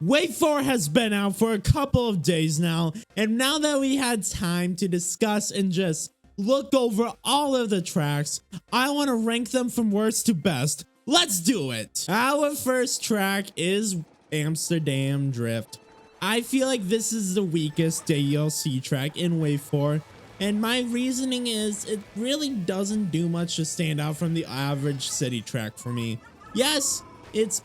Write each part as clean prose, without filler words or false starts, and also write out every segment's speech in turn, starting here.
Wave 4 has been out for a couple of days now, and now that we had time to discuss and just look over all of the tracks, I want to rank them from worst to best. Let's do it! Our first track is Amsterdam Drift. I feel like this is the weakest DLC track in Wave 4, and my reasoning is it really doesn't do much to stand out from the average city track for me. Yes, it's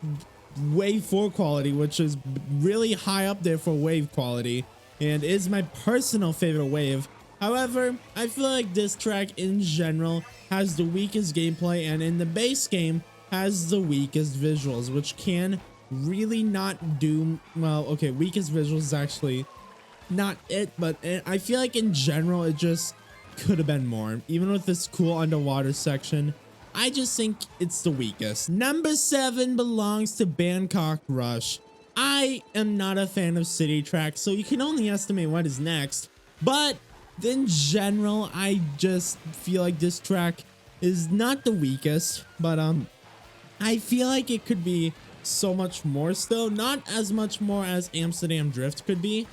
Wave 4 quality, which is really high up there for wave quality and is my personal favorite wave. However, I feel like this track in general has the weakest gameplay, and in the base game has the weakest visuals, which can really not do well. Okay, weakest visuals is actually not it, but I feel like in general it just could have been more. Even with this cool underwater section, I just think it's the weakest. Number 7 belongs to Bangkok Rush. I am not a fan of city tracks, so you can only estimate what is next. But in general, I just feel like this track is not the weakest, but I feel like it could be so much more still. Not as much more as Amsterdam Drift could be,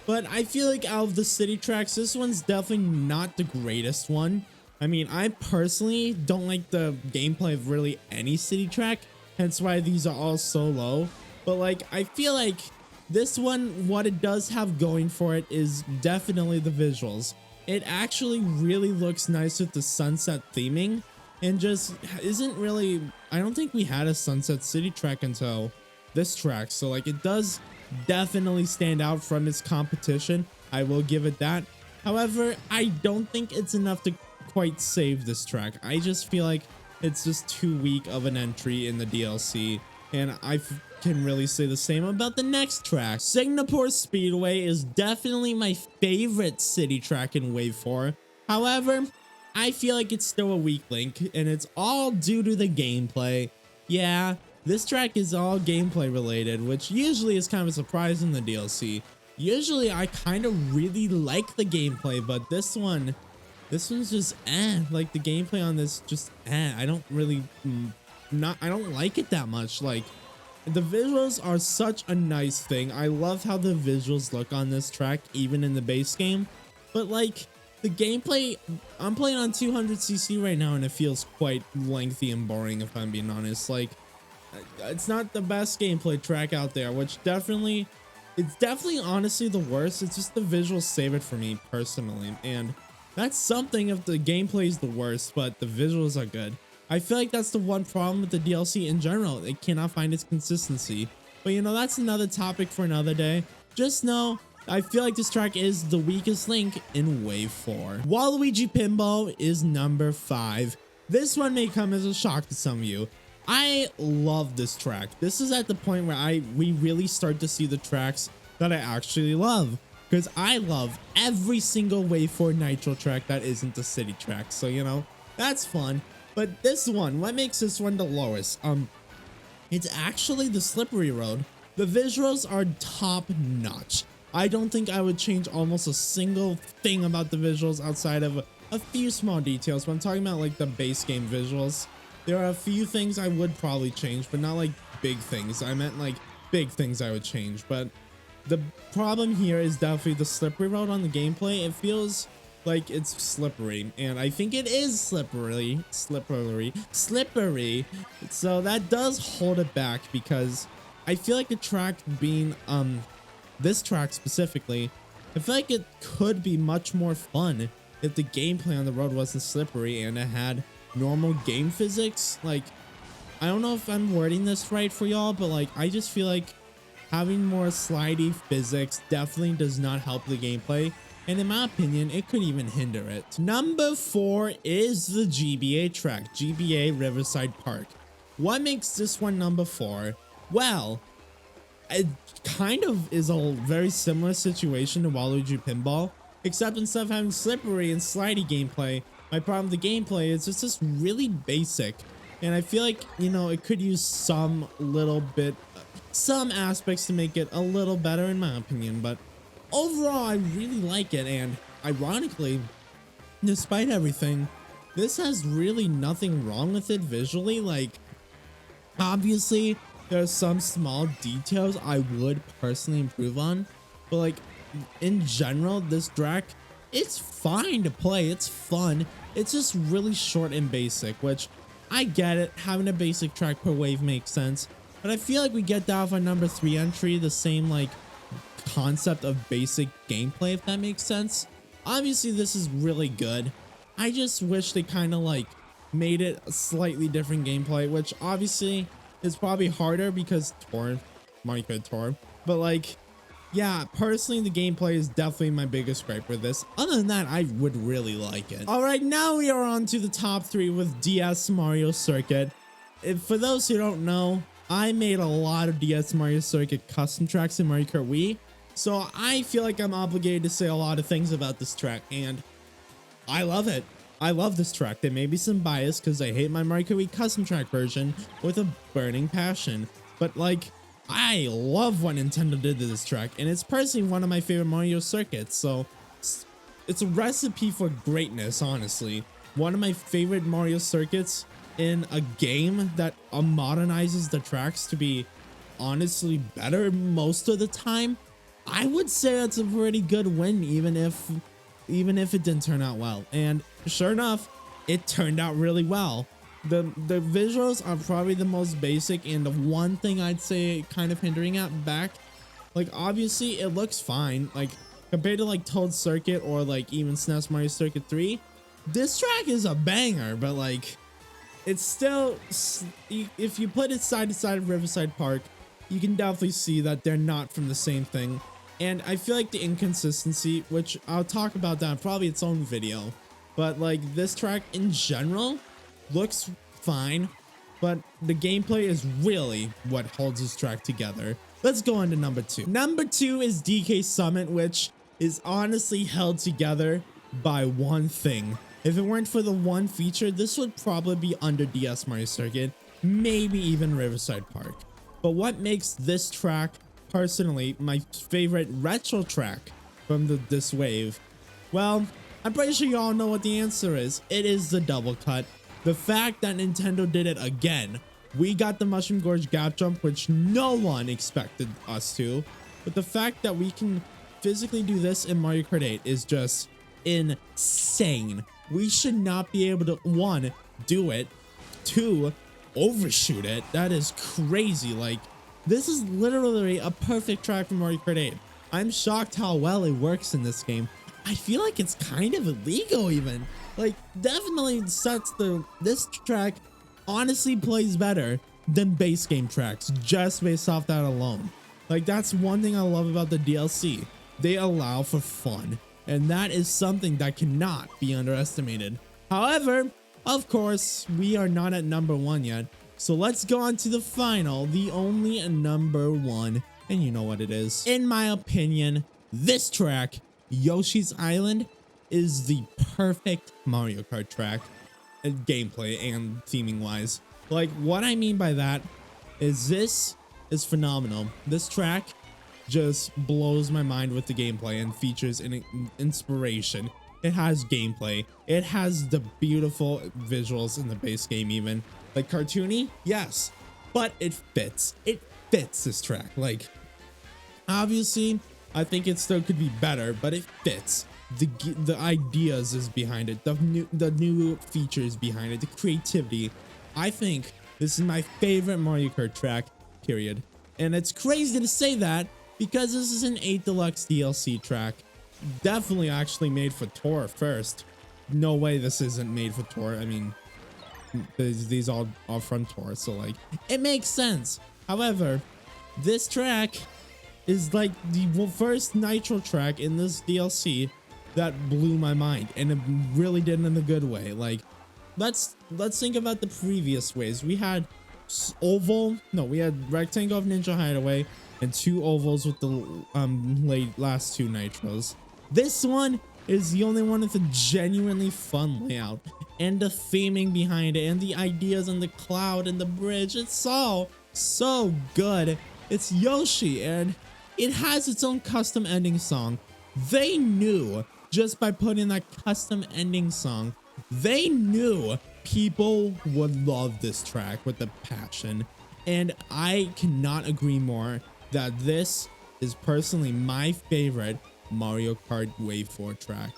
but I feel like out of the city tracks, this one's definitely not the greatest one. I mean, I personally don't like the gameplay of really any city track, hence why these are all so low. But like, I feel like this one, what it does have going for it is definitely the visuals. It actually really looks nice with the sunset theming, and just isn't really, I don't think we had a sunset city track until this track. So like, it does definitely stand out from its competition. I will give it that. However, I don't think it's enough to quite save this track. I just feel like it's just too weak of an entry in the DLC, and I can really say the same about the next track. Singapore Speedway is definitely my favorite city track in Wave 4. However, I feel like it's still a weak link, and it's all due to the gameplay. Yeah, this track is all gameplay related, which usually is kind of a surprise in the DLC. Usually I kind of really like the gameplay, but this one's just like the gameplay on this just I don't really I don't like it that much. Like, the visuals are such a nice thing. I love how the visuals look on this track even in the base game, but like the gameplay, I'm playing on 200cc right now and it feels quite lengthy and boring, if I'm being honest. Like, it's not the best gameplay track out there, which it's definitely honestly the worst. It's just the visuals save it for me personally, and that's something if the gameplay is the worst, but the visuals are good. I feel like that's the one problem with the DLC in general. It cannot find its consistency. But you know, that's another topic for another day. Just know, I feel like this track is the weakest link in Wave 4. Waluigi Pinball is number 5. This one may come as a shock to some of you. I love this track. This is at the point where we really start to see the tracks that I actually love, because I love every single Wave 4 Nitro track that isn't the city track. So, you know, that's fun. But this one, what makes this one the lowest? It's actually the slippery road. The visuals are top notch. I don't think I would change almost a single thing about the visuals outside of a few small details. But I'm talking about like the base game visuals. There are a few things I would probably change, but not like big things. I meant like big things I would change. But the problem here is definitely the slippery road on the gameplay. It feels like it's slippery, and I think it is slippery. So that does hold it back, because I feel like the track being this track specifically, I feel like it could be much more fun if the gameplay on the road wasn't slippery and it had normal game physics. Like, I don't know if I'm wording this right for y'all, but like, I just feel like having more slidey physics definitely does not help the gameplay, and in my opinion, it could even hinder it. Number 4 is the GBA track, GBA Riverside Park. What makes this one number 4? Well, it kind of is a very similar situation to Waluigi Pinball, except instead of having slippery and slidey gameplay, my problem with the gameplay is it's just really basic. And I feel like, you know, it could use some aspects to make it a little better in my opinion, but overall, I really like it, and ironically, despite everything, this has really nothing wrong with it visually. Like, obviously, there's some small details I would personally improve on, but like in general, this track, it's fine to play. It's fun. It's just really short and basic, which I get it. Having a basic track per wave makes sense, but I feel like we get that with our number 3 entry, the same like concept of basic gameplay, if that makes sense. Obviously, this is really good. I just wish they kind of like made it a slightly different gameplay, which obviously is probably harder because Mario Kart Tour, but like, yeah, personally, the gameplay is definitely my biggest gripe with this. Other than that, I would really like it. All right, now we are on to the top 3 with DS Mario Circuit. For those who don't know, I made a lot of DS Mario Circuit custom tracks in Mario Kart Wii, so I feel like I'm obligated to say a lot of things about this track, and I love it. I love this track. There may be some bias because I hate my Mario Kart Wii custom track version with a burning passion, but like, I love what Nintendo did to this track, and it's personally one of my favorite Mario circuits, so it's a recipe for greatness, honestly. One of my favorite Mario circuits in a game that modernizes the tracks to be honestly better most of the time. I would say that's a pretty good win, even if it didn't turn out well. And sure enough, it turned out really well. The visuals are probably the most basic, and the one thing I'd say kind of hindering at back, like obviously it looks fine, like compared to like Toad Circuit or like even SNES Mario Circuit 3, this track is a banger, but like it's still, if you put it side to side of Riverside Park, you can definitely see that they're not from the same thing. And I feel like the inconsistency, which I'll talk about that in probably its own video, but like this track in general looks fine, but the gameplay is really what holds this track together. Let's go on to number 2. Number 2 is DK Summit, which is honestly held together by one thing. If it weren't for the one feature, this would probably be under DS Mario Circuit, maybe even Riverside Park. But what makes this track personally my favorite retro track from the Deluxe Wave? Well, I'm pretty sure you all know what the answer is. It is the double cut. The fact that Nintendo did it again. We got the Mushroom Gorge gap jump, which no one expected us to. But the fact that we can physically do this in Mario Kart 8 is just insane. We should not be able to, 1, do it, 2, overshoot it. That is crazy. Like, this is literally a perfect track for Mario Kart 8. I'm shocked how well it works in this game. I feel like it's kind of illegal even. Like, definitely sets this track honestly plays better than base game tracks just based off that alone. Like, that's one thing I love about the DLC. They allow for fun, and that is something that cannot be underestimated. However, of course, we are not at number 1 yet. So let's go on to the final, the only number 1, and you know what it is. In my opinion, this track, Yoshi's Island, is the perfect Mario Kart track, gameplay and theming wise. Like, what I mean by that is this is phenomenal. This track just blows my mind with the gameplay and features an inspiration. It has gameplay. It has the beautiful visuals in the base game even. Like cartoony, yes, but it fits. It fits this track. Like, obviously, I think it still could be better, but it fits. The ideas is behind it, the new features behind it, the creativity. I think this is my favorite Mario Kart track, period. And it's crazy to say that because this is an 8 Deluxe DLC track. Definitely actually made for Tour first. No way this isn't made for Tour. I mean, these all are from Tour, so like, it makes sense. However, this track is like the first Nitro track in this DLC that blew my mind, and it really did in a good way. Like, let's think about the previous ways. We had we had Rectangle of Ninja Hideaway and 2 ovals with the last 2 Nitros. This one is the only one with a genuinely fun layout and the theming behind it and the ideas and the cloud and the bridge. It's all so good. It's Yoshi, and it has its own custom ending song. They knew just by putting that custom ending song, they knew people would love this track with the passion. And I cannot agree more that this is personally my favorite Mario Kart Wave 4 track.